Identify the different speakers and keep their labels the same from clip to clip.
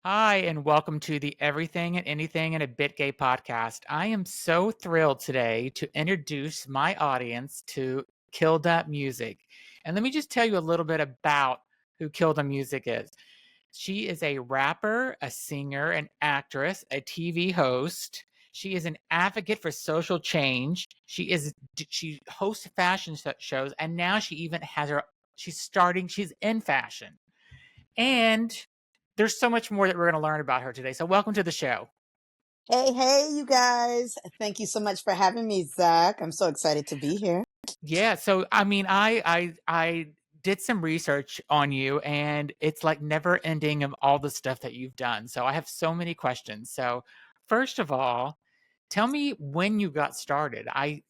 Speaker 1: Hi, and welcome to the Everything and Anything and a Bit Gay podcast. I am so thrilled today to introduce my audience to Kilda Music. And let me just tell you a little bit about who Kilda Music is. She is a rapper, a singer, an actress, a TV host. She is an advocate for social change. She hosts fashion shows, and now she even has she's in fashion. And there's so much more that we're going to learn about her today. So welcome to the show.
Speaker 2: Hey, you guys. Thank you so much for having me, Zach. I'm so excited to be here.
Speaker 1: Yeah, so I mean, I did some research on you, and it's like never ending of all the stuff that you've done. So I have so many questions. So first of all, tell me when you got started. I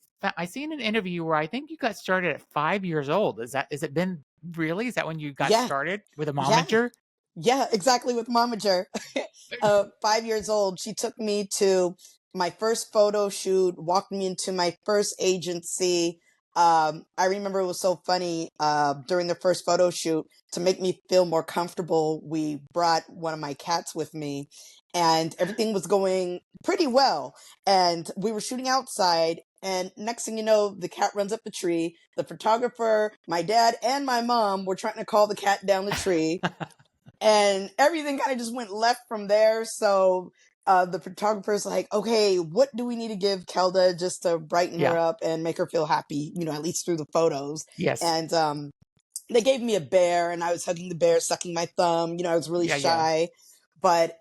Speaker 1: seen an interview where I think you got started at 5 years old. Is it been really? Is that when you got
Speaker 2: Yeah,
Speaker 1: started with a
Speaker 2: yeah,
Speaker 1: momager?
Speaker 2: yeah, exactly with Momager. 5 years old, she took me to my first photo shoot, walked me into my first agency. I remember it was so funny. During the first photo shoot, to make me feel more comfortable, we brought one of my cats with me, and everything was going pretty well. And we were shooting outside, and next thing you know, the cat runs up the tree. The photographer, my dad, and my mom were trying to call the cat down the tree, and everything kind of just went left from there. So the photographer's like, okay, what do we need to give Kelda just to brighten her
Speaker 1: Yeah.
Speaker 2: up and make her feel happy, at least through the photos?
Speaker 1: Yes.
Speaker 2: And they gave me a bear, and I was hugging the bear, sucking my thumb. I was really
Speaker 1: Yeah, yeah.
Speaker 2: shy. But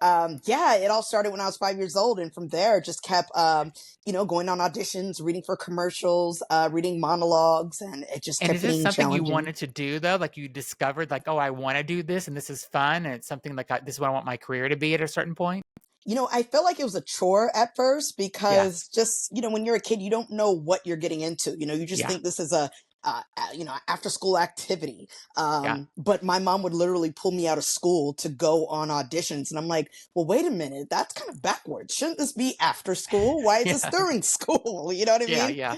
Speaker 2: yeah, it all started when I was 5 years old. And from there, just kept, going on auditions, reading for commercials, reading monologues, and it just
Speaker 1: And
Speaker 2: kept
Speaker 1: is this
Speaker 2: getting
Speaker 1: something you
Speaker 2: challenging.
Speaker 1: wanted to do though? Like you discovered like, "Oh, I wanna do this and this is fun," and it's something like, "This is what I want my career to be," at a certain point?
Speaker 2: I felt like it was a chore at first
Speaker 1: Yeah.
Speaker 2: because just, when you're a kid, you don't know what you're getting into. You just
Speaker 1: Yeah.
Speaker 2: think this is after school activity.
Speaker 1: Yeah.
Speaker 2: But my mom would literally pull me out of school to go on auditions. And I'm like, well, wait a minute, that's kind of backwards. Shouldn't this be after school? Why is this
Speaker 1: Yeah.
Speaker 2: during school? You know what I
Speaker 1: Yeah,
Speaker 2: mean?
Speaker 1: yeah.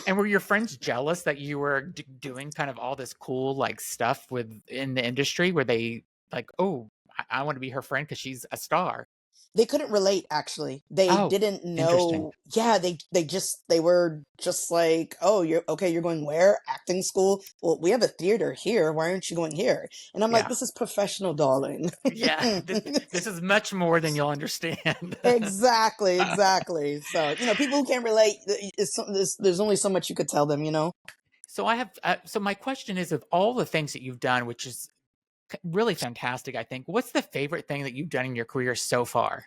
Speaker 1: And were your friends jealous that you were doing kind of all this cool, like, stuff in the industry? Were they like, "Oh, I wanna be her friend because she's a star?"
Speaker 2: They couldn't relate, actually. They
Speaker 1: Oh,
Speaker 2: didn't
Speaker 1: interesting.
Speaker 2: know. Yeah, they were just like, "Oh, you're okay, you're going where? Acting school? Well, we have a theater here. Why aren't you going here?" And I'm like,
Speaker 1: Yeah.
Speaker 2: "This is professional, darling."
Speaker 1: Yeah. This is much more than you'll understand.
Speaker 2: Exactly, exactly. So, people who can't relate, there's only so much you could tell them.
Speaker 1: So I have so my question is, of all the things that you've done, which is really fantastic, I think. What's the favorite thing that you've done in your career so far?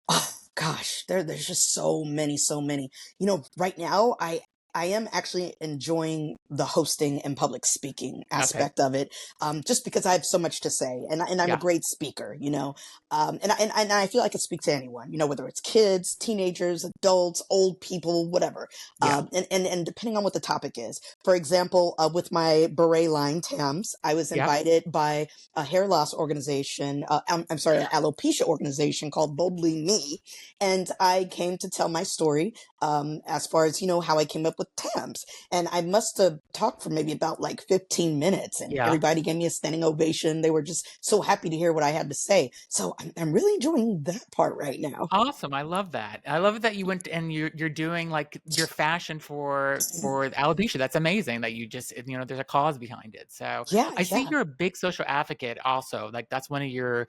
Speaker 2: Oh gosh, there's just so many, so many. Right now I am actually enjoying the hosting and public speaking
Speaker 1: Okay.
Speaker 2: aspect of it, just because I have so much to say, and I'm a
Speaker 1: Yeah.
Speaker 2: great speaker. And I feel I can speak to anyone. Whether it's kids, teenagers, adults, old people, whatever.
Speaker 1: Yeah.
Speaker 2: And depending on what the topic is. For example, with my beret line Tams, I was
Speaker 1: Yeah.
Speaker 2: invited by a hair loss organization. I'm sorry, an alopecia organization called Boldly Me, and I came to tell my story, as far as how I came up with Tams. And I must have talked for maybe about like 15 minutes, and
Speaker 1: Yeah.
Speaker 2: everybody gave me a standing ovation. They were just so happy to hear what I had to say. So I'm really enjoying that part right now.
Speaker 1: Awesome. I love that. I love that you went and you're doing like your fashion for alopecia. That's amazing that you just there's a cause behind it. So
Speaker 2: Yeah,
Speaker 1: I see
Speaker 2: yeah.
Speaker 1: you're a big social advocate also. Like that's one of your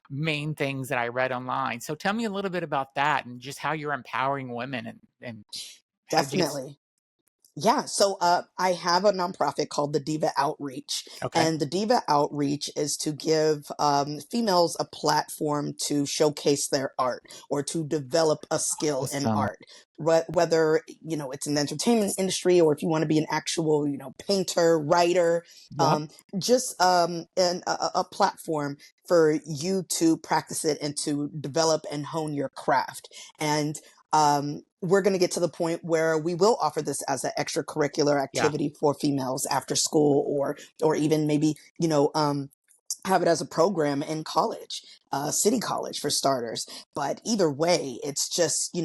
Speaker 1: main things that I read online. So tell me a little bit about that and just how you're empowering women and how did you get
Speaker 2: Definitely. Yeah, so I have a nonprofit called the Diva Outreach,
Speaker 1: okay.
Speaker 2: and the Diva Outreach is to give females a platform to showcase their art or to develop a skill in
Speaker 1: Awesome.
Speaker 2: art. Whether it's in the entertainment industry, or if you want to be an actual painter, writer,
Speaker 1: Yep.
Speaker 2: just a platform for you to practice it and to develop and hone your craft. And we're going to get to the point where we will offer this as an extracurricular
Speaker 1: Yeah.
Speaker 2: activity for females after school, or even maybe have it as a program in college, city college for starters. But either way, it's just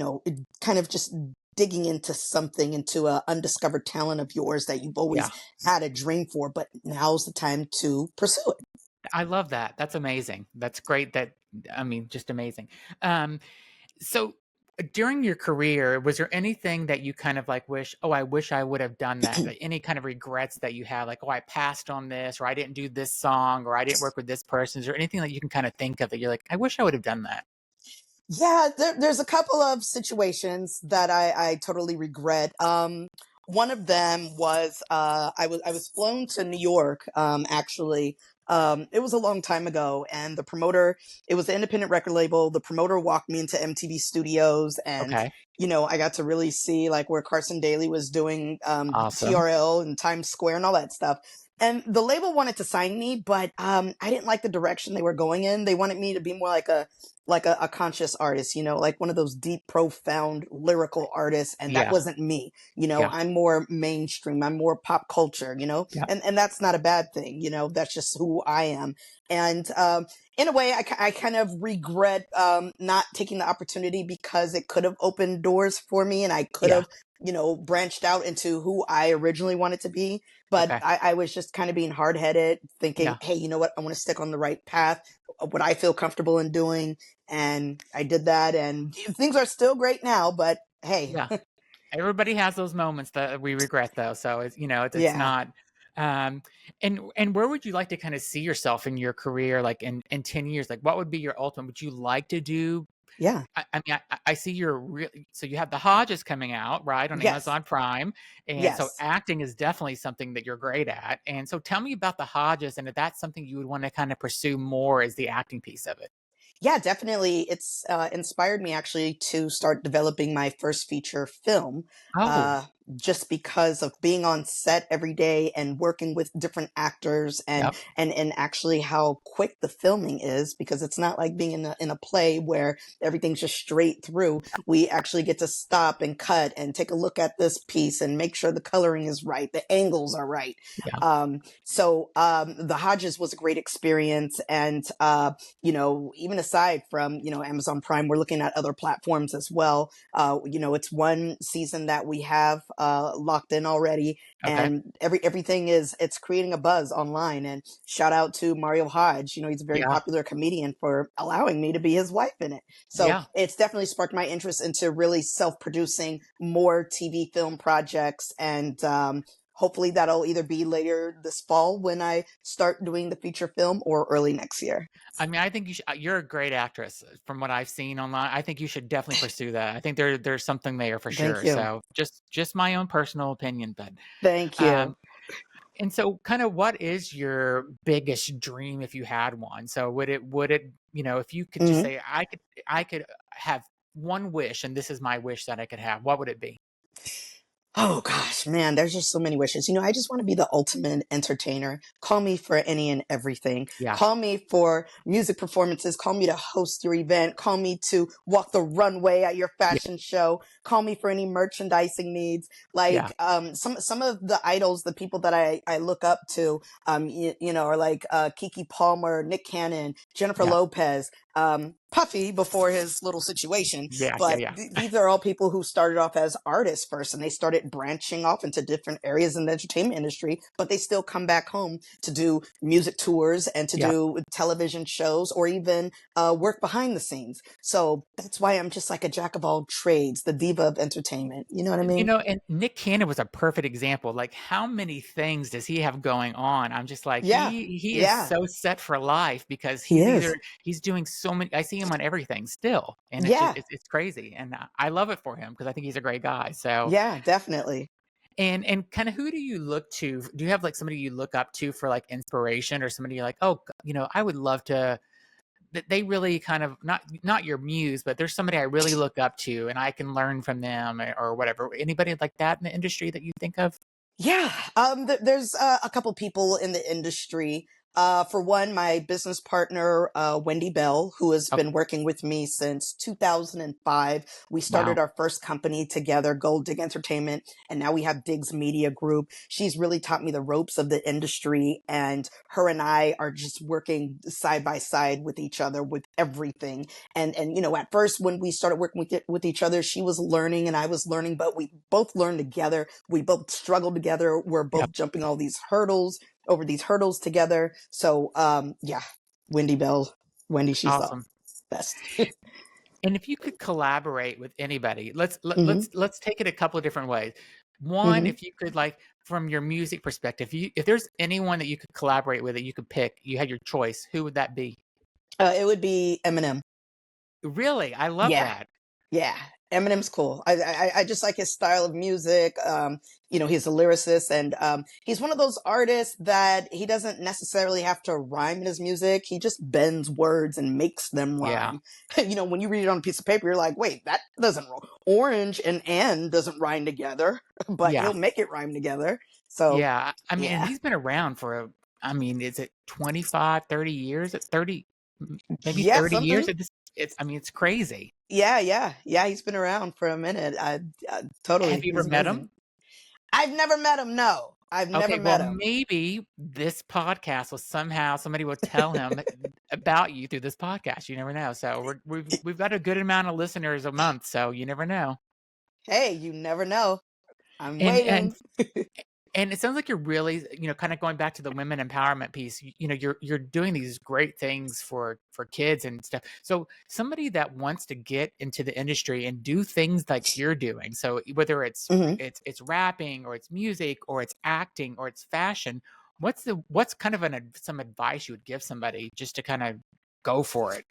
Speaker 2: kind of just digging into something, into a undiscovered talent of yours that you've always
Speaker 1: Yeah.
Speaker 2: had a dream for, but now's the time to pursue it.
Speaker 1: I love that. That's amazing. That's great that I mean, just amazing. Um, so during your career, was there anything that you kind of like wish, oh, I wish I would have done that? Like, any kind of regrets that you have, like, oh, I passed on this, or I didn't do this song, or I didn't work with this person? Is there anything that you can kind of think of that you're like, I wish I would have done that?
Speaker 2: Yeah, there's a couple of situations that I totally regret. One of them was I was flown to New York. Actually, it was a long time ago, and the promoter, it was an independent record label. The promoter walked me into MTV Studios, and
Speaker 1: Okay.
Speaker 2: I got to really see like where Carson Daly was doing
Speaker 1: Awesome.
Speaker 2: TRL and Times Square and all that stuff. And the label wanted to sign me, but I didn't like the direction they were going in. They wanted me to be more like a conscious artist, like one of those deep, profound lyrical artists. And that
Speaker 1: Yeah.
Speaker 2: wasn't me.
Speaker 1: Yeah.
Speaker 2: I'm more mainstream. I'm more pop culture,
Speaker 1: Yeah.
Speaker 2: and that's not a bad thing. That's just who I am. And in a way, I kind of regret not taking the opportunity because it could have opened doors for me and I could
Speaker 1: Yeah.
Speaker 2: have, branched out into who I originally wanted to be. But
Speaker 1: Okay.
Speaker 2: I was just kind of being hard headed, thinking,
Speaker 1: Yeah.
Speaker 2: hey, you know what? I want to stick on the right path, what I feel comfortable in doing. And I did that, and things are still great now, but hey,
Speaker 1: Yeah. Everybody has those moments that we regret though. So it's
Speaker 2: yeah,
Speaker 1: not and where would you like to kind of see yourself in your career, like in 10 years? Like what would be your ultimate? Would you like to do
Speaker 2: yeah,
Speaker 1: I mean, I see you're really so you have the Hodges coming out, right, on
Speaker 2: yes,
Speaker 1: Amazon Prime. And so
Speaker 2: yes.
Speaker 1: acting is definitely something that you're great at. And so tell me about the Hodges and if that's something you would want to kind of pursue more as the acting piece of it.
Speaker 2: Yeah, definitely. It's inspired me actually to start developing my first feature film,
Speaker 1: Oh,
Speaker 2: just because of being on set every day and working with different actors and
Speaker 1: yep.
Speaker 2: and actually how quick the filming is, because it's not like being in a play where everything's just straight through. We actually get to stop and cut and take a look at this piece and make sure the coloring is right, the angles are right.
Speaker 1: Yeah.
Speaker 2: So the Hodges was a great experience, and even aside from, Amazon Prime, we're looking at other platforms as well. It's one season that we have locked in already,
Speaker 1: Okay.
Speaker 2: and everything it's creating a buzz online. And shout out to Mario Hodge. He's a very
Speaker 1: Yeah.
Speaker 2: popular comedian for allowing me to be his wife in it. So
Speaker 1: Yeah.
Speaker 2: it's definitely sparked my interest into really self-producing more TV film projects, and hopefully that'll either be later this fall when I start doing the feature film or early next year.
Speaker 1: I mean, I think you're a great actress from what I've seen online. I think you should definitely pursue that. I think there's something there for
Speaker 2: Thank
Speaker 1: sure.
Speaker 2: you.
Speaker 1: So just my own personal opinion, but
Speaker 2: Thank you.
Speaker 1: um and so kind of what is your biggest dream if you had one? So would it, if you could just
Speaker 2: Mhm.
Speaker 1: say I could have one wish and this is my wish that I could have, what would it be?
Speaker 2: Oh gosh, man, there's just so many wishes. I just want to be the ultimate entertainer. Call me for any and everything.
Speaker 1: Yeah.
Speaker 2: Call me for music performances. Call me to host your event. Call me to walk the runway at your
Speaker 1: Yeah.
Speaker 2: fashion show. Call me for any merchandising needs.
Speaker 1: Yeah.
Speaker 2: Like some of the idols, the people that I look up to, are like Kiki Palmer, Nick Cannon, Jennifer
Speaker 1: Yeah.
Speaker 2: Lopez, Puffy before his little situation.
Speaker 1: Yeah. Yeah.
Speaker 2: But
Speaker 1: Yeah.
Speaker 2: these are all people who started off as artists first, and they started branching off into different areas in the entertainment industry, but they still come back home to do music tours and to
Speaker 1: Yeah.
Speaker 2: do television shows, or even work behind the scenes. So that's why I'm just like a jack of all trades, the diva of entertainment. You know what I mean?
Speaker 1: And Nick Cannon was a perfect example. Like, how many things does he have going on? I'm just like,
Speaker 2: Yeah.
Speaker 1: he is
Speaker 2: Yeah.
Speaker 1: so set for life because
Speaker 2: He is.
Speaker 1: he's doing so many. I see him on everything still, and it's just
Speaker 2: Yeah.
Speaker 1: it's crazy, and I love it for him because I think he's a great guy. So,
Speaker 2: Yeah, definitely.
Speaker 1: and kind of who do you look to? Do you have like somebody you look up to for like inspiration, or somebody you're like, oh, I would love to that they really kind of not your muse, but there's somebody I really look up to and I can learn from them or whatever. Anybody like that in the industry that you think of?
Speaker 2: Yeah, there's a couple people in the industry. For one, my business partner, Wendy Bell, who has
Speaker 1: Okay.
Speaker 2: been working with me since 2005. We started
Speaker 1: Wow.
Speaker 2: our first company together, Gold Dig Entertainment, and now we have Diggs Media Group. She's really taught me the ropes of the industry, and her and I are just working side by side with each other with everything. And at first when we started working with each other, she was learning and I was learning, but we both learned together. We both struggled together. We're
Speaker 1: Yep.
Speaker 2: both jumping all these hurdles. over these hurdles together. So yeah, Wendy Bell, Wendy, she's the
Speaker 1: Awesome.
Speaker 2: best.
Speaker 1: And if you could collaborate with anybody,
Speaker 2: Hmm.
Speaker 1: let's take it a couple of different ways. One,
Speaker 2: Hmm.
Speaker 1: if you could, like, from your music perspective, if there's anyone that you could collaborate with that you could pick, you had your choice, who would that be?
Speaker 2: It would be Eminem.
Speaker 1: Really? I love
Speaker 2: Yeah.
Speaker 1: that.
Speaker 2: Yeah, Eminem's cool. I just like his style of music. He's a lyricist, and he's one of those artists that he doesn't necessarily have to rhyme in his music. He just bends words and makes them
Speaker 1: Yeah.
Speaker 2: rhyme. When you read it on a piece of paper, you're like, wait, that doesn't roll. Orange and doesn't rhyme together, but
Speaker 1: Yeah.
Speaker 2: he'll make it rhyme together. So
Speaker 1: Yeah. I mean, and
Speaker 2: yeah,
Speaker 1: he's been around for I mean, is it 25, 30 years? 30, maybe
Speaker 2: yeah,
Speaker 1: 30
Speaker 2: something.
Speaker 1: years at this. I mean, it's crazy.
Speaker 2: Yeah. He's been around for a minute.
Speaker 1: Have
Speaker 2: Totally,
Speaker 1: you ever
Speaker 2: he's
Speaker 1: met
Speaker 2: amazing.
Speaker 1: him?
Speaker 2: I've never met him. No, I've never
Speaker 1: Okay, well,
Speaker 2: met him.
Speaker 1: maybe this podcast will somehow somebody will tell him about you through this podcast. You never know. So we've got a good amount of listeners a month, so you never know.
Speaker 2: Hey, you never know. I'm
Speaker 1: And and
Speaker 2: waiting.
Speaker 1: and it sounds like you're really, kind of going back to the women empowerment piece. You're doing these great things for kids and stuff. So somebody that wants to get into the industry and do things like you're doing. So whether it's
Speaker 2: Hmm.
Speaker 1: it's rapping or it's music or it's acting or it's fashion, what's kind of some advice you would give somebody just to kind of go for it?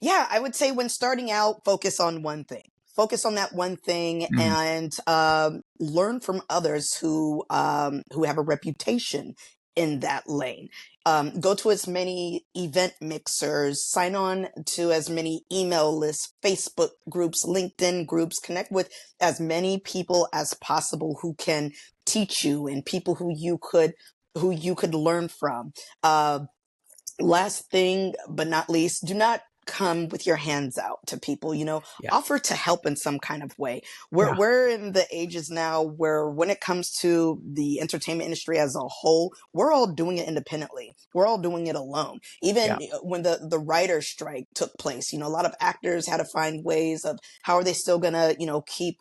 Speaker 2: Yeah, I would say when starting out, focus on one thing. Focus on that one thing
Speaker 1: Mm,
Speaker 2: and learn from others who have a reputation in that lane. Go to as many event mixers, sign on to as many email lists, Facebook groups, LinkedIn groups, connect with as many people as possible who can teach you and people who you could learn from. Uh, Last thing but not least, do not come with your hands out to people.
Speaker 1: yeah,
Speaker 2: Offer to help in some kind of way. we're,
Speaker 1: yeah,
Speaker 2: we're in the ages now where when it comes to the entertainment industry as a whole, we're all doing it independently, we're all doing it alone.
Speaker 1: yeah,
Speaker 2: Even when the writer's strike took place, a lot of actors had to find ways of how are they still gonna keep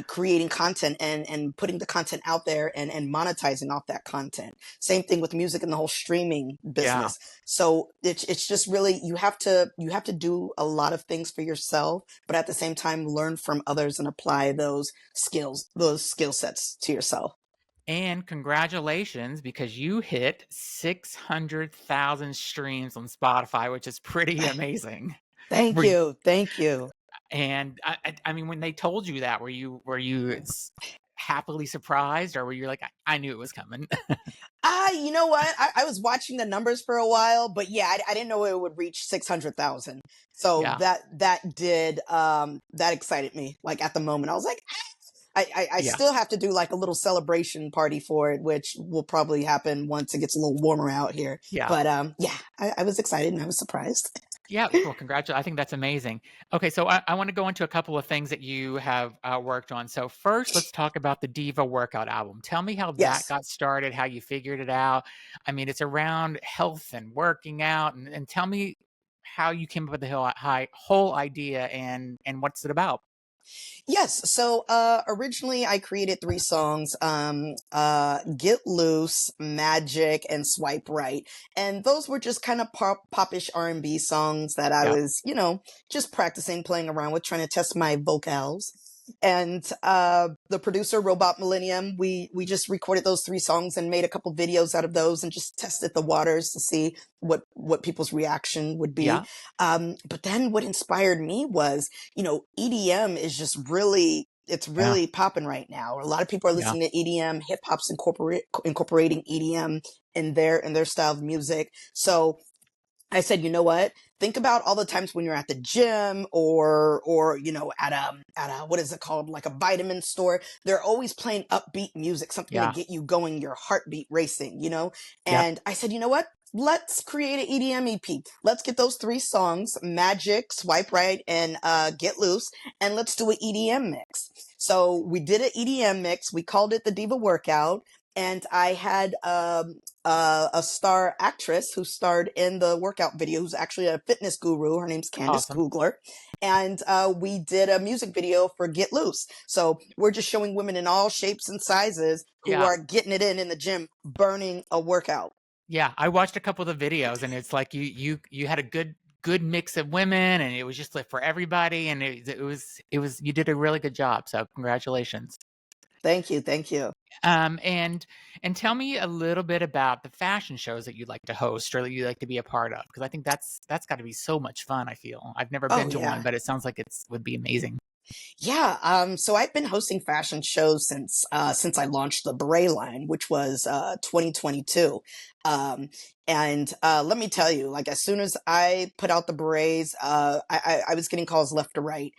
Speaker 2: creating content and putting the content out there and monetizing off that content. Same thing with music and the whole streaming
Speaker 1: yeah.
Speaker 2: business. So it's just really you have to do a lot of things for yourself, but at the same time learn from others and apply those skill sets to yourself.
Speaker 1: And congratulations, because you hit 600,000 streams on Spotify, which is pretty amazing.
Speaker 2: Thank
Speaker 1: Were you,
Speaker 2: you. Thank you.
Speaker 1: and I mean, when they told you that, were you happily surprised, or were you like, I knew it was coming?
Speaker 2: You know what? I was watching the numbers for a while, but yeah, I didn't know it would reach 600,000. So
Speaker 1: Yeah,
Speaker 2: that excited me. Like at the moment, I was like, I
Speaker 1: yeah,
Speaker 2: still have to do like a little celebration party for it, which will probably happen once it gets a little warmer out here.
Speaker 1: yeah.
Speaker 2: But yeah, I was excited and I was surprised.
Speaker 1: Yeah, well, congratulations. I think that's amazing. Okay, so I want to go into a couple of things that you have worked on. So first, let's talk about the Diva workout album. Tell me how that
Speaker 2: Yes.
Speaker 1: got started, how you figured it out. I mean, it's around health and working out, and tell me how you came up with the whole idea and what's it about.
Speaker 2: Yes. So originally I created three songs, Get Loose, Magic, and Swipe Right. And those were just kind of popish R&B songs that I
Speaker 1: Yeah,
Speaker 2: was, just practicing, playing around with, trying to test my vocals. And the producer, Robot Millennium, we just recorded those three songs and made a couple videos out of those and just tested the waters to see what people's reaction would be.
Speaker 1: yeah,
Speaker 2: But then what inspired me was, EDM is just it's
Speaker 1: yeah,
Speaker 2: really popping right now. A lot of people are
Speaker 1: yeah,
Speaker 2: listening to EDM. Hip hop's incorporating EDM in their style of music. So I said, you know what? Think about all the times when you're at the gym or at a what is it called, like a vitamin store. They're always playing upbeat music, something to
Speaker 1: yeah,
Speaker 2: get you going, your heartbeat racing.
Speaker 1: yep,
Speaker 2: And I said, you know what? Let's create an EDM EP. Let's get those three songs, Magic, Swipe Right, and Get Loose, and let's do an EDM mix. So we did an EDM mix. We called it the Diva Workout. and I had a star actress who starred in the workout video, who's actually a fitness guru. Her name's Candace
Speaker 1: Awesome.
Speaker 2: Kugler. And we did a music video for Get Loose. So we're just showing women in all shapes and sizes who
Speaker 1: Yeah.
Speaker 2: are getting it in the gym, burning a workout.
Speaker 1: Yeah, I watched a couple of the videos, and it's like you had a good mix of women, and it was just like for everybody, and it was you did a really good job. So congratulations.
Speaker 2: Thank you. Thank you.
Speaker 1: And tell me a little bit about the fashion shows that you'd like to host or that you'd like to be a part of, because I think that's got to be so much fun. I feel I've never
Speaker 2: Oh,
Speaker 1: been to one,
Speaker 2: yeah.
Speaker 1: but it sounds like it's would be amazing.
Speaker 2: Yeah, so I've been hosting fashion shows since I launched the Beret line, which was 2022. Um, and let me tell you, like as soon as I put out the berets, I was getting calls left to right.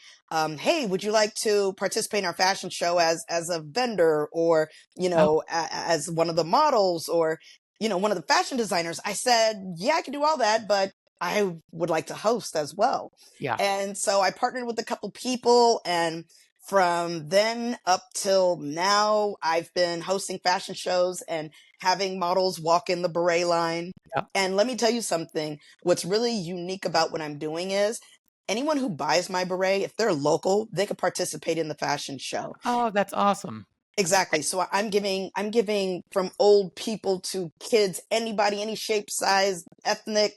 Speaker 2: Hey, would you like to participate in our fashion show as a vendor, or
Speaker 1: Oh,
Speaker 2: as one of the models, or one of the fashion designers? I said, yeah, I can do all that, but I would like to host as well.
Speaker 1: yeah.
Speaker 2: And so I partnered with a couple people, and from then up till now, I've been hosting fashion shows and having models walk in the beret line.
Speaker 1: Yep.
Speaker 2: And let me tell you something, what's really unique about what I'm doing is anyone who buys my beret, if they're local, they could participate in the fashion show.
Speaker 1: Oh, that's awesome.
Speaker 2: Exactly. So I'm giving from old people to kids, anybody, any shape, size, ethnic,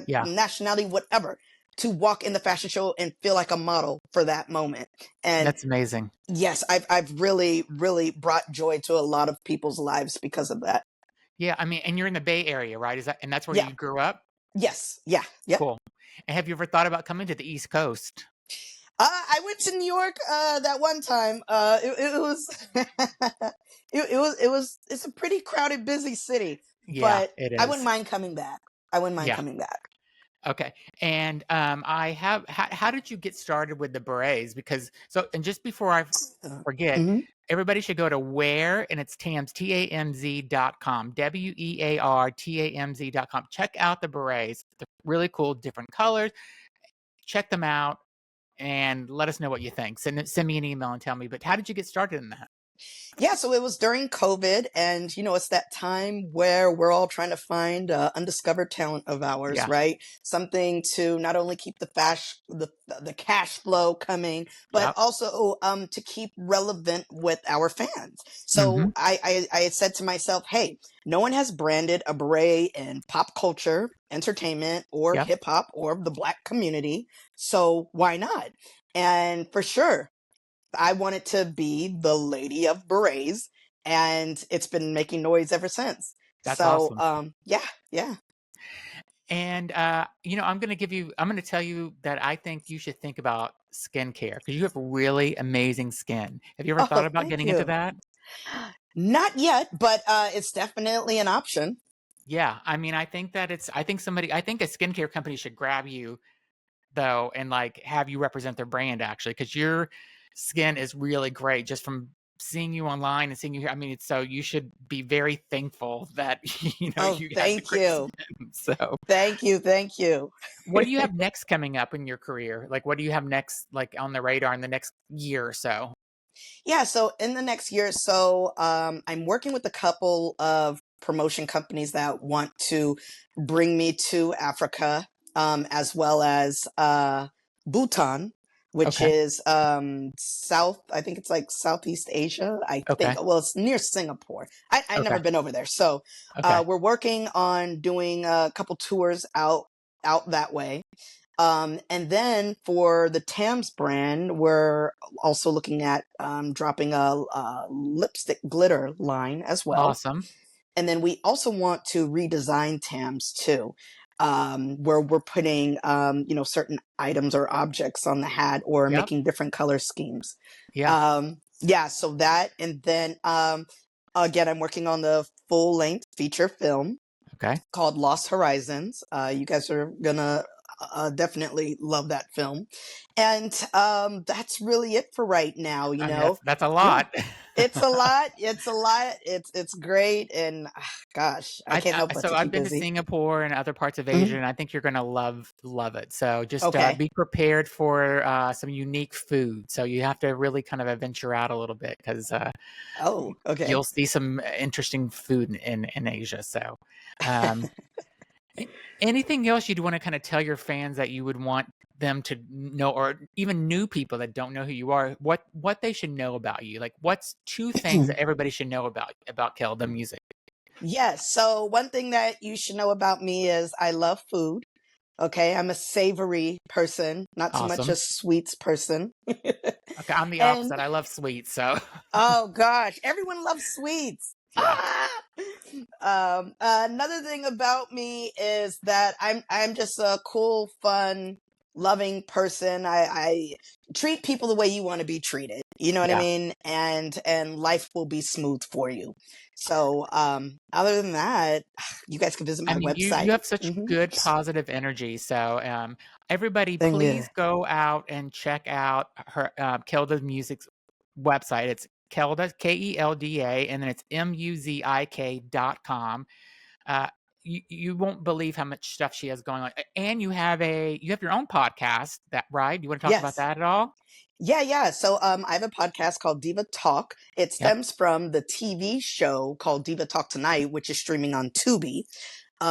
Speaker 1: Yeah,
Speaker 2: nationality, whatever, to walk in the fashion show and feel like a model for that moment. And
Speaker 1: that's amazing.
Speaker 2: yes, I've really, really brought joy to a lot of people's lives because of that.
Speaker 1: Yeah, I mean, and you're in the Bay Area, right? Is that and that's where
Speaker 2: Yeah.
Speaker 1: you grew up?
Speaker 2: Yes. Yeah. Yep.
Speaker 1: Cool. And have you ever thought about coming to the East Coast?
Speaker 2: I went to New York that one time. It was it's a pretty crowded, busy city,
Speaker 1: Yeah,
Speaker 2: but
Speaker 1: it
Speaker 2: I wouldn't
Speaker 1: is.
Speaker 2: mind coming back. I wouldn't mind
Speaker 1: Yeah.
Speaker 2: coming back.
Speaker 1: Okay. And I have how did you get started with the berets? Because so and just before I forget,
Speaker 2: Hmm.
Speaker 1: everybody should go to wear and it's TAMZ, TAMZ.com, WEARTAMZ.com. Check out the berets. They're really cool, different colors. Check them out and let us know what you think. Send me an email and tell me. But how did you get started in that?
Speaker 2: Yeah, so it was during COVID, and it's that time where we're all trying to find undiscovered talent of ours,
Speaker 1: Yeah.
Speaker 2: right? Something to not only keep the cash flow coming, but
Speaker 1: Yep.
Speaker 2: also to keep relevant with our fans.
Speaker 1: Mm-hmm.
Speaker 2: So I had said to myself, hey, no one has branded a beret in pop culture, entertainment, or
Speaker 1: Yep.
Speaker 2: hip hop, or the Black community. So why not? And for sure, I wanted to be the lady of berets, and it's been making noise ever since.
Speaker 1: That's
Speaker 2: So,
Speaker 1: awesome.
Speaker 2: yeah, yeah.
Speaker 1: And I'm gonna tell you that I think you should think about skincare because you have really amazing skin. Have you ever
Speaker 2: Oh,
Speaker 1: thought about
Speaker 2: thank
Speaker 1: getting into
Speaker 2: you.
Speaker 1: that?
Speaker 2: Not yet, but it's definitely an option.
Speaker 1: Yeah, I mean, I think a skincare company should grab you though and like have you represent their brand actually because your skin is really great just from seeing you online and seeing you here. I mean, it's so you should be very thankful that
Speaker 2: Oh,
Speaker 1: you have the
Speaker 2: thank
Speaker 1: great
Speaker 2: you.
Speaker 1: skin. So,
Speaker 2: Thank you. Thank you.
Speaker 1: what do you have next coming up in your career? Like, what do you have next, like on the radar in the next year or so?
Speaker 2: Yeah, so in the next year or so, I'm working with a couple of promotion companies that want to bring me to Africa, as well as Bhutan, which
Speaker 1: Okay.
Speaker 2: is I think it's like Southeast Asia. I think,
Speaker 1: Okay.
Speaker 2: well, it's near Singapore. I've
Speaker 1: Okay.
Speaker 2: never been over there. So
Speaker 1: Okay.
Speaker 2: we're working on doing a couple tours out that way. And then for the Tams brand, we're also looking at dropping a lipstick glitter line as well.
Speaker 1: Awesome.
Speaker 2: And then we also want to redesign Tams too, where we're putting certain items or objects on the hat or
Speaker 1: Yep.
Speaker 2: making different color schemes.
Speaker 1: Yeah.
Speaker 2: Yeah, so that, and then again, I'm working on the full length feature film
Speaker 1: Okay.
Speaker 2: called Lost Horizons. You guys are gonna definitely love that film, and that's really it for right now.
Speaker 1: I mean, that's a
Speaker 2: Yeah,
Speaker 1: lot.
Speaker 2: It's a lot. It's a lot. It's great, and gosh, I can't help but
Speaker 1: So
Speaker 2: to
Speaker 1: I've
Speaker 2: keep
Speaker 1: been to
Speaker 2: busy.
Speaker 1: Singapore and other parts of Asia,
Speaker 2: Mhm.
Speaker 1: and I think you're gonna love it. So just
Speaker 2: Okay.
Speaker 1: be prepared for some unique food. So you have to really kind of venture out a little bit because
Speaker 2: Oh, okay.
Speaker 1: you'll see some interesting food in Asia. So, um, a- anything else you'd want to kind of tell your fans that you would want them to know, or even new people that don't know who you are, what they should know about you? Like, what's two things that everybody should know about Kel the music?
Speaker 2: Yes. So one thing that you should know about me is I love food. Okay, I'm a savory person, not so much
Speaker 1: Awesome.
Speaker 2: a sweets person.
Speaker 1: Okay, I'm the
Speaker 2: And
Speaker 1: opposite. I love sweets, so
Speaker 2: oh gosh, everyone loves sweets.
Speaker 1: yeah,
Speaker 2: Ah! Another thing about me is that I'm just a cool, fun, loving person. I treat people the way you want to be treated. You know what I
Speaker 1: yeah.
Speaker 2: mean? And life will be smooth for you. So other than that, you guys can visit
Speaker 1: I
Speaker 2: my
Speaker 1: mean, you
Speaker 2: website.
Speaker 1: have such
Speaker 2: Hmm.
Speaker 1: good positive energy. So, everybody,
Speaker 2: Same here.
Speaker 1: please go out and check out her Kelda Music's website. It's Kelda Kelda, and then it's muzik.com. Uh, you won't believe how much stuff she has going on, and you have your own podcast. That right? You want to talk about
Speaker 2: Yes.
Speaker 1: that at all?
Speaker 2: Yeah, yeah. So I have a podcast called Diva Talk. It
Speaker 1: Yep,
Speaker 2: stems from the TV show called Diva Talk Tonight, which is streaming on Tubi.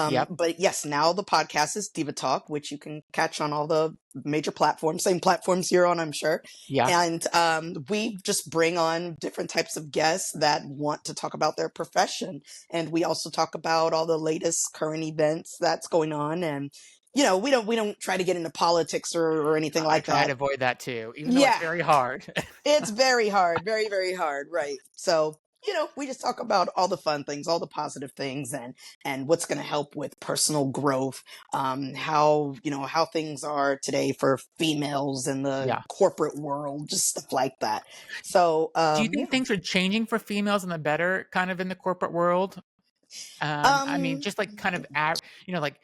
Speaker 1: yep,
Speaker 2: But yes, now the podcast is Diva Talk, which you can catch on all the major platforms, same platforms you're on, I'm sure.
Speaker 1: yeah,
Speaker 2: And we just bring on different types of guests that want to talk about their profession. And we also talk about all the latest current events that's going on. And, we don't try to get into politics or anything
Speaker 1: I
Speaker 2: like
Speaker 1: try
Speaker 2: that.
Speaker 1: to avoid that too, even though it's
Speaker 2: Yeah,
Speaker 1: very hard.
Speaker 2: it's very hard, very, very hard, right? So, we just talk about all the fun things, all the positive things, and what's going to help with personal growth. How things are today for females in the
Speaker 1: Yeah.
Speaker 2: corporate world, just stuff like that. So,
Speaker 1: Do you
Speaker 2: yeah.
Speaker 1: think things are changing for females in the better, kind of in the corporate world? I mean,
Speaker 2: Um,
Speaker 1: just like kind of, like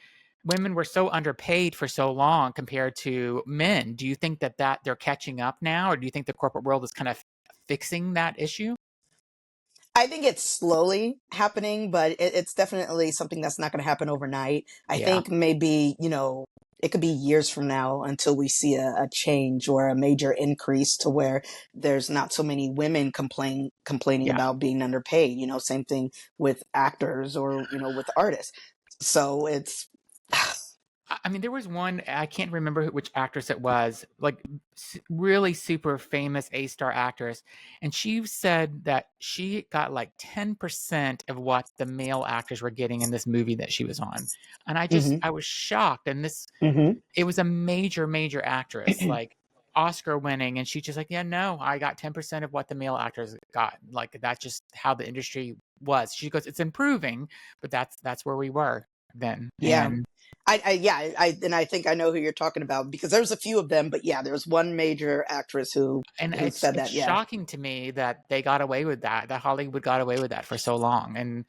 Speaker 1: women were so underpaid for so long compared to men. Do you think that they're catching up now, or do you think the corporate world is kind of fixing that issue?
Speaker 2: I think it's slowly happening, but it's definitely something that's not going to happen overnight. I
Speaker 1: Yeah,
Speaker 2: think maybe, it could be years from now until we see a change or a major increase to where there's not so many women complaining
Speaker 1: yeah.
Speaker 2: about being underpaid. Same thing with actors or, with artists. So it's,
Speaker 1: I mean, there was one, I can't remember which actress it was, like really super famous A-star actress, and she said that she got like 10% of what the male actors were getting in this movie that she was on. And
Speaker 2: hmm
Speaker 1: I was shocked. And
Speaker 2: hmm
Speaker 1: it was a major actress, like Oscar winning, and she's just like, yeah, no, I got 10% of what the male actors got. Like that's just how the industry was. She goes, it's improving, but that's where we were then.
Speaker 2: yeah.
Speaker 1: And
Speaker 2: And I think I know who you're talking about because there's a few of them, but yeah, there was one major actress who said
Speaker 1: it's
Speaker 2: that. Yeah.
Speaker 1: shocking to me that they got away with that Hollywood got away with that for so long. And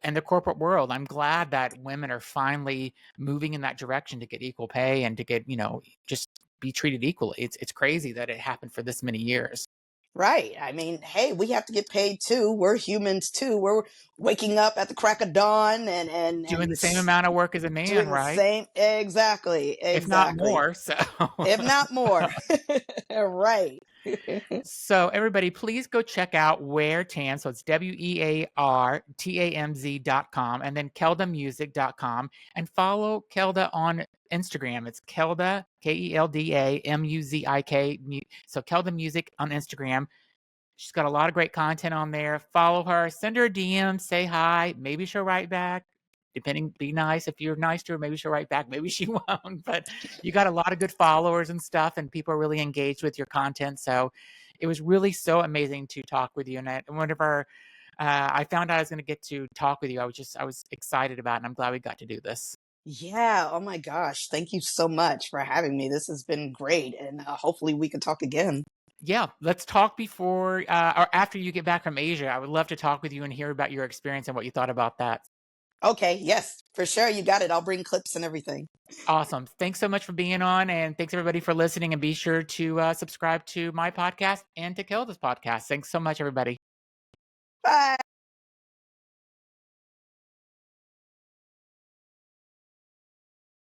Speaker 1: and the corporate world, I'm glad that women are finally moving in that direction to get equal pay and to get, just be treated equally. It's crazy that it happened for this many years.
Speaker 2: Right. I mean, hey, we have to get paid too. We're humans too. We're waking up at the crack of dawn
Speaker 1: Doing the same amount of work as a man,
Speaker 2: doing the
Speaker 1: right?
Speaker 2: same. Exactly.
Speaker 1: If not
Speaker 2: Exactly.
Speaker 1: more. So
Speaker 2: If not more. Right.
Speaker 1: so everybody, please go check out Wear Tan. So it's WEARTAMZ.com, and then keldamusic.com, and follow Kelda on Instagram. It's Kelda, KELDAMUZIK. So Kelda Music on Instagram. She's got a lot of great content on there. Follow her, send her a DM, say hi. Maybe she'll write back. Depending, be nice. If you're nice to her, maybe she'll write back. Maybe she won't. But you got a lot of good followers and stuff, and people are really engaged with your content. So it was really so amazing to talk with you. And whenever I found out I was going to get to talk with you, I was excited about it, and I'm glad we got to do this.
Speaker 2: Yeah. Oh my gosh. Thank you so much for having me. This has been great. And hopefully we can talk again.
Speaker 1: Yeah, let's talk before or after you get back from Asia. I would love to talk with you and hear about your experience and what you thought about that.
Speaker 2: Okay. Yes, for sure. You got it. I'll bring clips and everything.
Speaker 1: Awesome. Thanks so much for being on, and thanks everybody for listening. And be sure to subscribe to my podcast and to Kilda's podcast. Thanks so much, everybody.
Speaker 2: Bye.